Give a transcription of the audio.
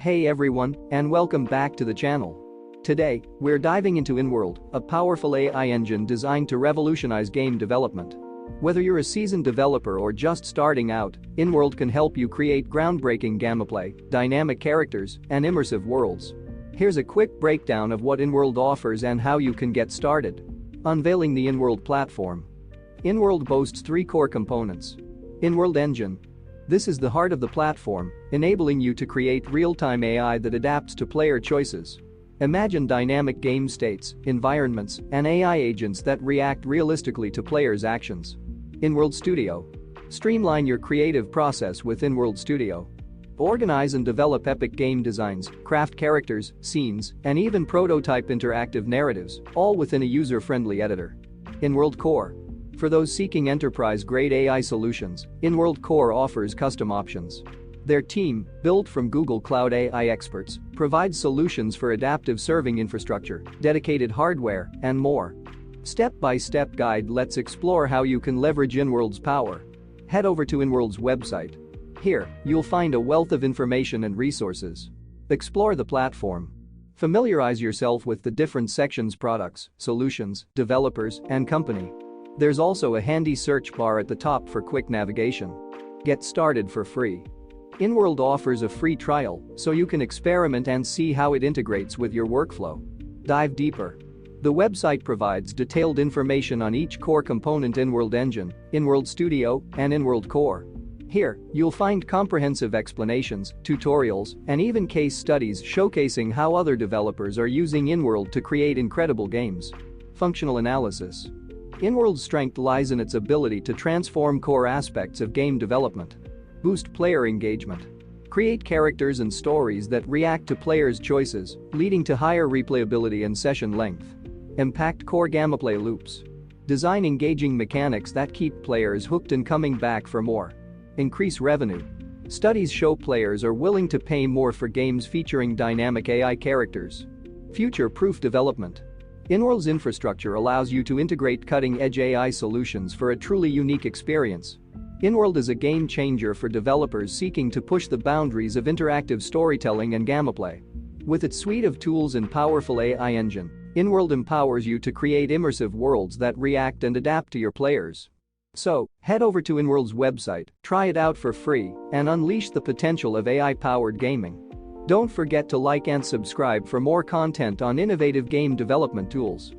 Hey everyone, and welcome back to the channel. Today, we're diving into InWorld, a powerful AI engine designed to revolutionize game development. Whether you're a seasoned developer or just starting out, InWorld can help you create groundbreaking gameplay, dynamic characters, and immersive worlds. Here's a quick breakdown of what InWorld offers and how you can get started. Unveiling the InWorld platform. InWorld boasts three core components. InWorld Engine. This is the heart of the platform, enabling you to create real-time AI that adapts to player choices. Imagine dynamic game states, environments, and AI agents that react realistically to players' actions. InWorld Studio. Streamline your creative process with InWorld Studio. Organize and develop epic game designs, craft characters, scenes, and even prototype interactive narratives, all within a user-friendly editor. InWorld Core. For those seeking enterprise-grade AI solutions, InWorld Core offers custom options. Their team, built from Google Cloud AI experts, provides solutions for adaptive serving infrastructure, dedicated hardware, and more. Step-by-step guide. Let's explore how you can leverage InWorld's power. Head over to InWorld's website. Here, you'll find a wealth of information and resources. Explore the platform. Familiarize yourself with the different sections: products, solutions, developers, and company. There's also a handy search bar at the top for quick navigation. Get started for free. InWorld offers a free trial, so you can experiment and see how it integrates with your workflow. Dive deeper. The website provides detailed information on each core component: InWorld Engine, InWorld Studio, and InWorld Core. Here, you'll find comprehensive explanations, tutorials, and even case studies showcasing how other developers are using InWorld to create incredible games. Functional analysis. InWorld's strength lies in its ability to transform core aspects of game development. Boost player engagement. Create characters and stories that react to players' choices, leading to higher replayability and session length. Impact core gameplay loops. Design engaging mechanics that keep players hooked and coming back for more. Increase revenue. Studies show players are willing to pay more for games featuring dynamic AI characters. Future-proof development. InWorld's infrastructure allows you to integrate cutting-edge AI solutions for a truly unique experience. InWorld is a game changer for developers seeking to push the boundaries of interactive storytelling and gameplay. With its suite of tools and powerful AI engine, InWorld empowers you to create immersive worlds that react and adapt to your players. So, head over to InWorld's website, try it out for free, and unleash the potential of AI-powered gaming. Don't forget to like and subscribe for more content on innovative game development tools.